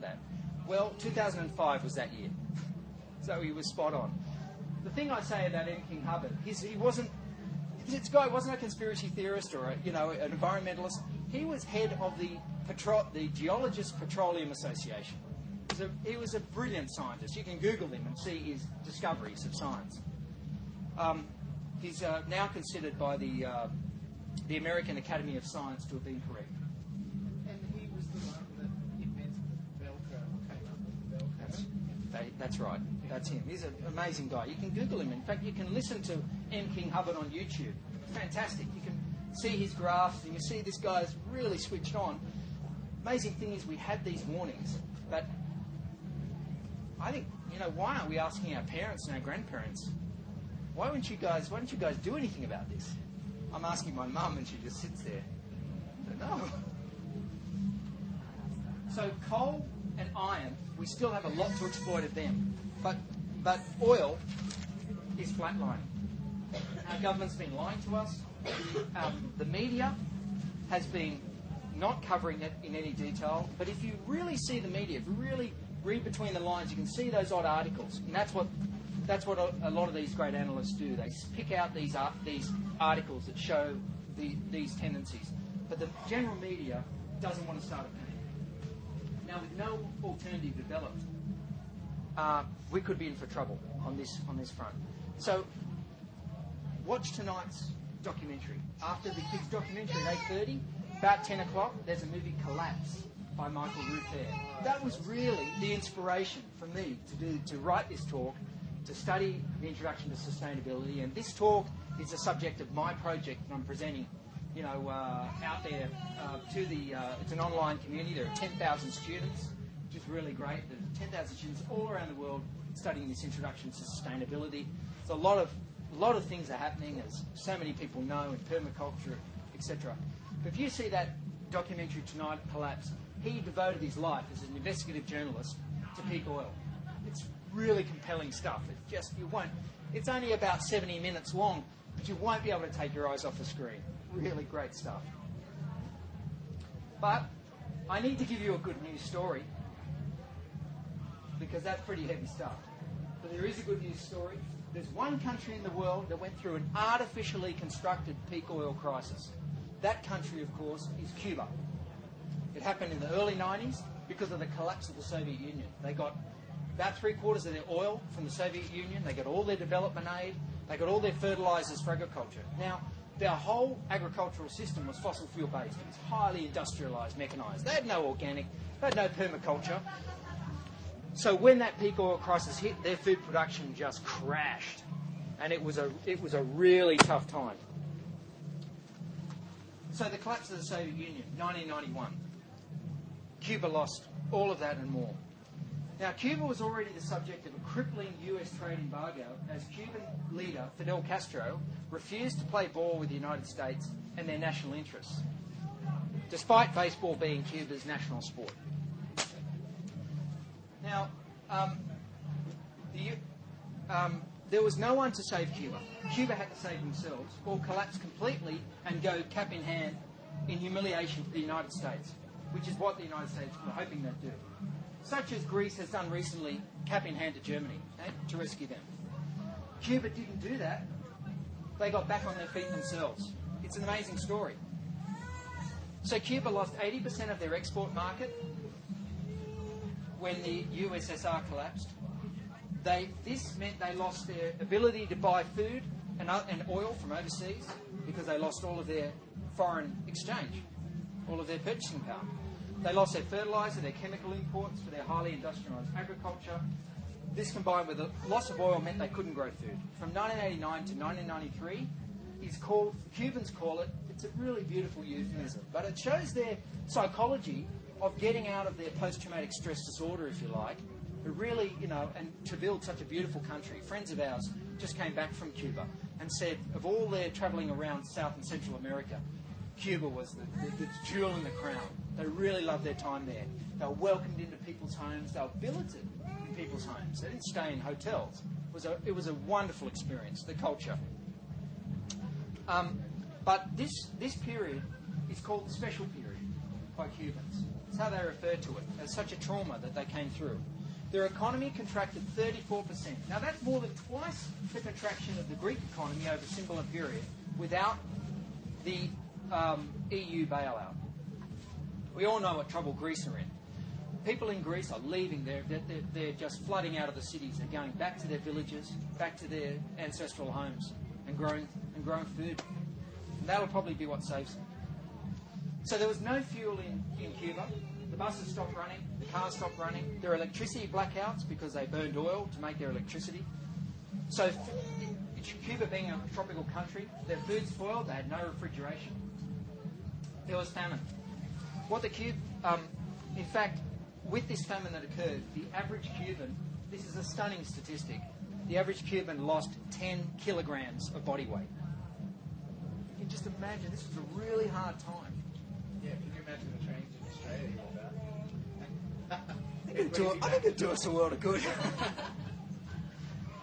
that. Well, 2005 was that year. So he was spot on. The thing I say about M. King Hubbard is this guy wasn't a conspiracy theorist or an environmentalist. He was head of the Geologists Petroleum Association. He was a brilliant scientist. You can Google him and see his discoveries of science. He's now considered by the American Academy of Science to have been correct. And he was the one that invented the bell curve, came up with the bell curve. That's right. That's him. He's an amazing guy. You can Google him. In fact, you can listen to M. King Hubbard on YouTube. Fantastic. You can see his graphs and you see this guy's really switched on. Amazing thing is we had these warnings, but I think, why aren't we asking our parents and our grandparents, why don't you guys do anything about this? I'm asking my mum and she just sits there. No. So coal and iron, we still have a lot to exploit of them. But oil is flatlining. Our government's been lying to us. The media has been not covering it in any detail. But if you really see the media, if you really read between the lines, you can see those odd articles. And that's what a lot of these great analysts do. They pick out these articles that show these tendencies. But the general media doesn't want to start a panic. Now, with no alternative developed, we could be in for trouble on this front. So, watch tonight's documentary. To the kids' documentary at 8:30, about 10 o'clock, there's a movie Collapse by Michael Ruther. That was really the inspiration for me to write this talk, to study the introduction to sustainability. And this talk is the subject of my project that I'm presenting, out there to the. It's an online community. There are 10,000 students, which is really great. There's 10,000 students all around the world studying this introduction to sustainability. So a lot of things are happening, as so many people know, in permaculture, etc. But if you see that documentary tonight, Collapse, he devoted his life as an investigative journalist to peak oil. It's really compelling stuff. It's only about 70 minutes long, but you won't be able to take your eyes off the screen. Really great stuff. But I need to give you a good news story, because that's pretty heavy stuff. But there is a good news story. There's one country in the world that went through an artificially constructed peak oil crisis. That country, of course, is Cuba. It happened in the early 90s because of the collapse of the Soviet Union. They got about 3/4 of their oil from the Soviet Union. They got all their development aid. They got all their fertilizers for agriculture. Now, their whole agricultural system was fossil fuel based. It was highly industrialized, mechanized. They had no organic, they had no permaculture. So when that peak oil crisis hit, their food production just crashed. And it was a really tough time. So the collapse of the Soviet Union, 1991. Cuba lost all of that and more. Now, Cuba was already the subject of a crippling US trade embargo as Cuban leader Fidel Castro refused to play ball with the United States and their national interests, despite baseball being Cuba's national sport. Now, there was no one to save Cuba. Cuba had to save themselves or collapse completely and go cap in hand in humiliation for the United States, which is what the United States were hoping they'd do. Such as Greece has done recently, cap in hand to Germany, to rescue them. Cuba didn't do that. They got back on their feet themselves. It's an amazing story. So Cuba lost 80% of their export market when the USSR collapsed. This meant they lost their ability to buy food and oil from overseas because they lost all of their foreign exchange, all of their purchasing power. They lost their fertiliser, their chemical imports for their highly industrialised agriculture. This combined with the loss of oil meant they couldn't grow food. From 1989 to 1993, Cubans call it, it's a really beautiful euphemism, but it shows their psychology of getting out of their post-traumatic stress disorder, if you like, who really, and to build such a beautiful country. Friends of ours just came back from Cuba and said of all their travelling around South and Central America, Cuba was the jewel in the crown. They really loved their time there. They were welcomed into people's homes. They were billeted in people's homes. They didn't stay in hotels. It was a wonderful experience, the culture. But this period is called the special period by Cubans. It's how they refer to it, as such a trauma that they came through. Their economy contracted 34%. Now that's more than twice the contraction of the Greek economy over a similar period without the EU bailout. We all know what trouble Greece are in. People in Greece are leaving. They're just flooding out of the cities. They're going back to their villages, back to their ancestral homes, and growing food. And that'll probably be what saves them. So there was no fuel in Cuba. The buses stopped running. The cars stopped running. There were electricity blackouts because they burned oil to make their electricity. So Cuba being a tropical country, their food spoiled. They had no refrigeration. There was famine. In fact, with this famine that occurred, the average Cuban, this is a stunning statistic, the average Cuban lost 10 kilograms of body weight. You can just imagine, this was a really hard time. Yeah, can you imagine the change in Australia with that? I think it'd do us a world of good.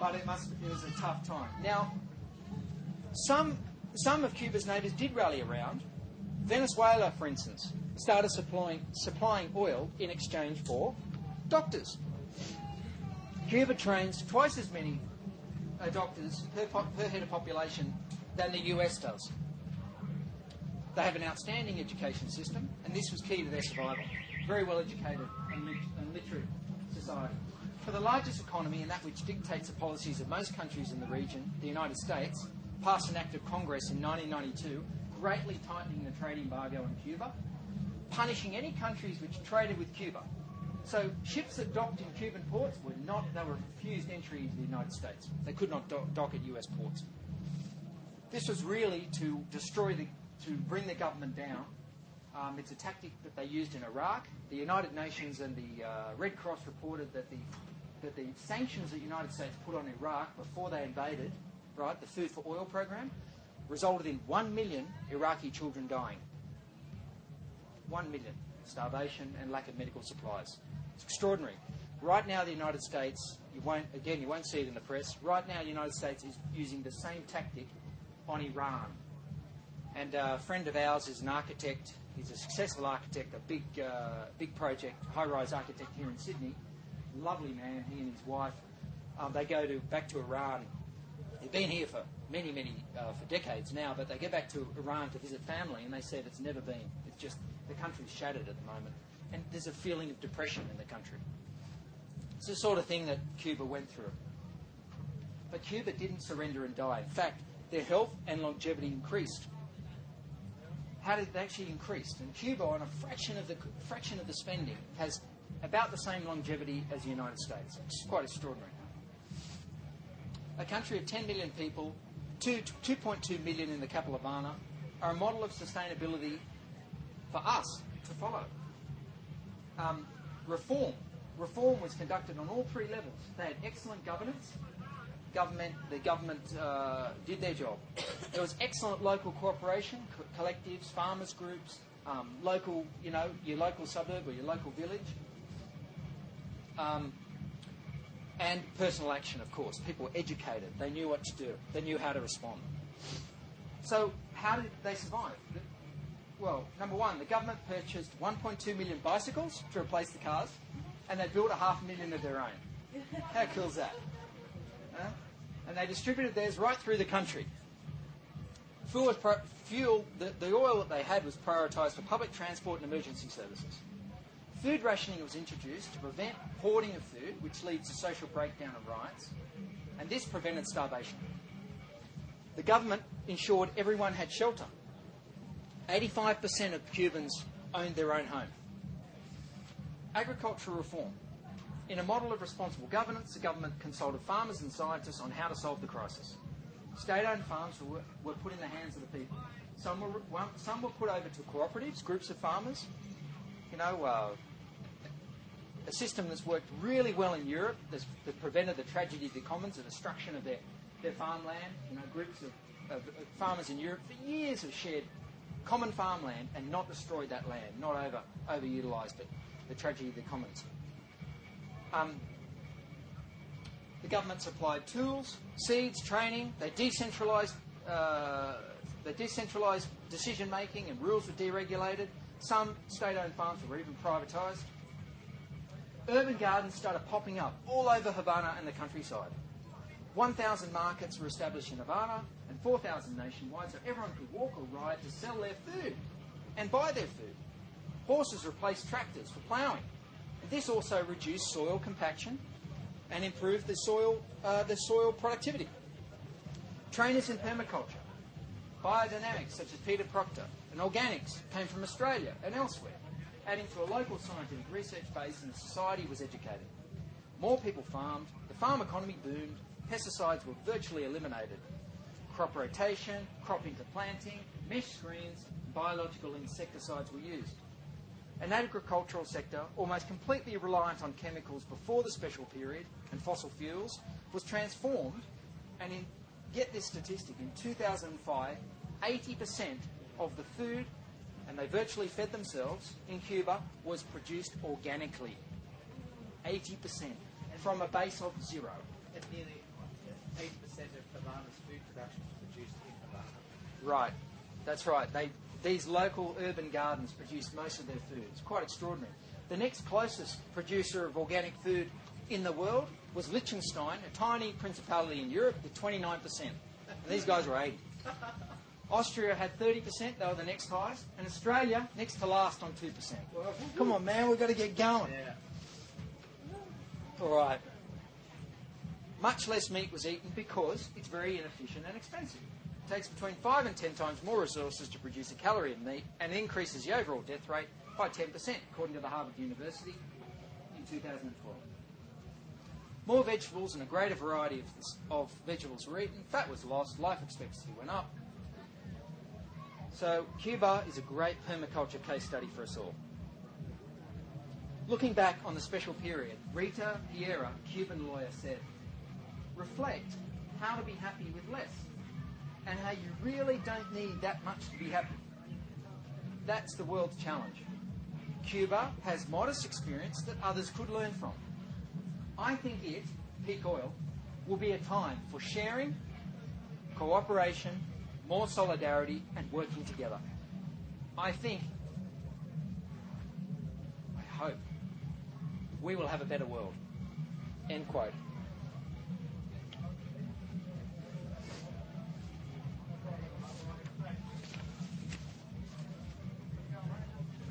But it was a tough time. Now, some of Cuba's neighbours did rally around. Venezuela, for instance, started supplying oil in exchange for doctors. Cuba trains twice as many doctors per head of population than the US does. They have an outstanding education system, and this was key to their survival. Very well educated and literate society. For the largest economy and that which dictates the policies of most countries in the region, the United States, passed an act of Congress in 1992 greatly tightening the trade embargo on Cuba, punishing any countries which traded with Cuba. So ships that docked in Cuban ports were refused entry into the United States. They could not dock at US ports. This was really to bring the government down. It's a tactic that they used in Iraq. The United Nations and the Red Cross reported that the sanctions that the United States put on Iraq before they invaded, right, the Food for Oil program, resulted in 1 million Iraqi children dying. 1 million. Starvation and lack of medical supplies. It's extraordinary. Right now, the United States, you won't see it in the press, right now the United States is using the same tactic on Iran. And a friend of ours is an architect. He's a successful architect, a big project, high-rise architect here in Sydney. Lovely man, he and his wife. They go back to Iran. They've been here for for decades now, but they go back to Iran to visit family, and they said it's never been. It's just, the country's shattered at the moment, and there's a feeling of depression in the country. It's the sort of thing that Cuba went through. But Cuba didn't surrender and die. In fact, their health and longevity increased. How did it actually increase? And Cuba, on a fraction of the spending, has about the same longevity as the United States, which is quite extraordinary. A country of 10 million people, 2.2 million in the capital Havana, are a model of sustainability for us to follow. Reform was conducted on all three levels. They had excellent governance. The government did their job. There was excellent local cooperation, collectives, farmers groups, local, your local suburb or your local village. And personal action, of course. People were educated. They knew what to do. They knew how to respond. So how did they survive? Well, number one, the government purchased 1.2 million bicycles to replace the cars, and they built 500,000 of their own. How cool is that? And they distributed theirs right through the country. The oil that they had was prioritised for public transport and emergency services. Food rationing was introduced to prevent hoarding of food, which leads to social breakdown and riots, and this prevented starvation. The government ensured everyone had shelter. 85% of Cubans owned their own home. Agricultural reform. In a model of responsible governance, the government consulted farmers and scientists on how to solve the crisis. State-owned farms were put in the hands of the people. Some were put over to cooperatives, groups of farmers. A system that's worked really well in Europe that prevented the tragedy of the commons, the destruction of their farmland. Groups of farmers in Europe for years have shared common farmland and not destroyed that land, not overutilised it, the tragedy of the commons. The government supplied tools, seeds, training. They decentralised decision-making and rules were deregulated. Some state-owned farms were even privatised. Urban gardens started popping up all over Havana and the countryside. 1,000 markets were established in Havana and 4,000 nationwide, so everyone could walk or ride to sell their food and buy their food. Horses replaced tractors for ploughing. And this also reduced soil compaction and improved the soil productivity. Trainers in permaculture, biodynamics such as Peter Proctor, and organics came from Australia and elsewhere, adding to a local scientific research base, and the society was educated. More people farmed, the farm economy boomed, pesticides were virtually eliminated. Crop rotation, crop interplanting, mesh screens, biological insecticides were used. An agricultural sector, almost completely reliant on chemicals before the special period and fossil fuels, was transformed, and get this statistic, in 2005, 80% of the food, and they virtually fed themselves, in Cuba was produced organically. 80%, from a base of 0. And nearly 80% of Havana's food production is produced in Havana. Right, that's right. These local urban gardens produce most of their food. It's quite extraordinary. The next closest producer of organic food in the world was Liechtenstein, a tiny principality in Europe, with 29%. And these guys were 80%. Austria had 30%, they were the next highest, and Australia next to last on 2%. Come on, man, we've got to get going. Yeah. All right. Much less meat was eaten because it's very inefficient and expensive. It takes between 5 and 10 times more resources to produce a calorie of meat, and increases the overall death rate by 10%, according to the Harvard University in 2012. More vegetables and a greater variety of vegetables were eaten, fat was lost, life expectancy went up. So Cuba is a great permaculture case study for us all. Looking back on the special period, Rita Piera, Cuban lawyer, said, "Reflect how to be happy with less, and how you really don't need that much to be happy. That's the world's challenge. Cuba has modest experience that others could learn from. I think peak oil, will be a time for sharing, cooperation, more solidarity, and working together. I hope, we will have a better world." End quote.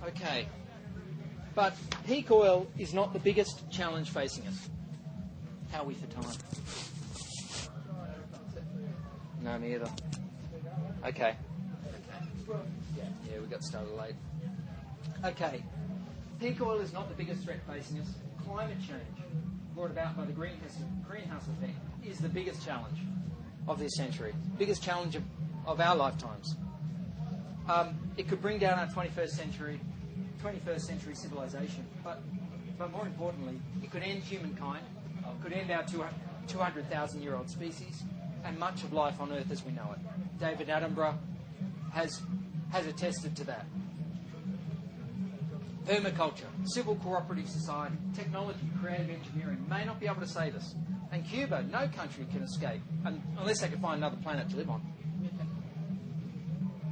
Okay, but peak oil is not the biggest challenge facing us. How are we for time? No, me either. Okay. Yeah, we got started late. Okay, peak oil is not the biggest threat facing us. Climate change, brought about by the greenhouse effect, is the biggest challenge of this century, biggest challenge of our lifetimes. It could bring down our 21st century civilization, but more importantly, it could end humankind, could end our 200,000-year-old species, and much of life on Earth as we know it. David Attenborough has attested to that. Permaculture, civil cooperative society, technology, creative engineering may not be able to save us. And Cuba, no country can escape unless they can find another planet to live on.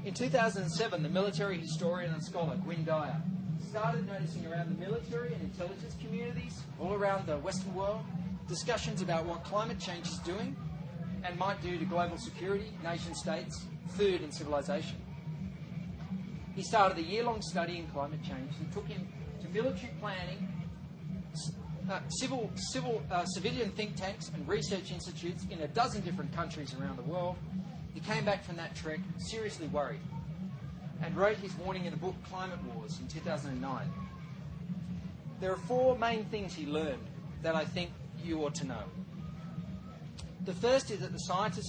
In 2007, the military historian and scholar Gwyn Dyer started noticing around the military and intelligence communities all around the Western world discussions about what climate change is doing and might do to global security, nation states, food and civilization. He started a year-long study in climate change and took him to military planning, civilian think tanks and research institutes in a dozen different countries around the world. He came back from that trek seriously worried and wrote his warning in the book Climate Wars in 2009. There are 4 main things he learned that I think you ought to know. The first is that the scientists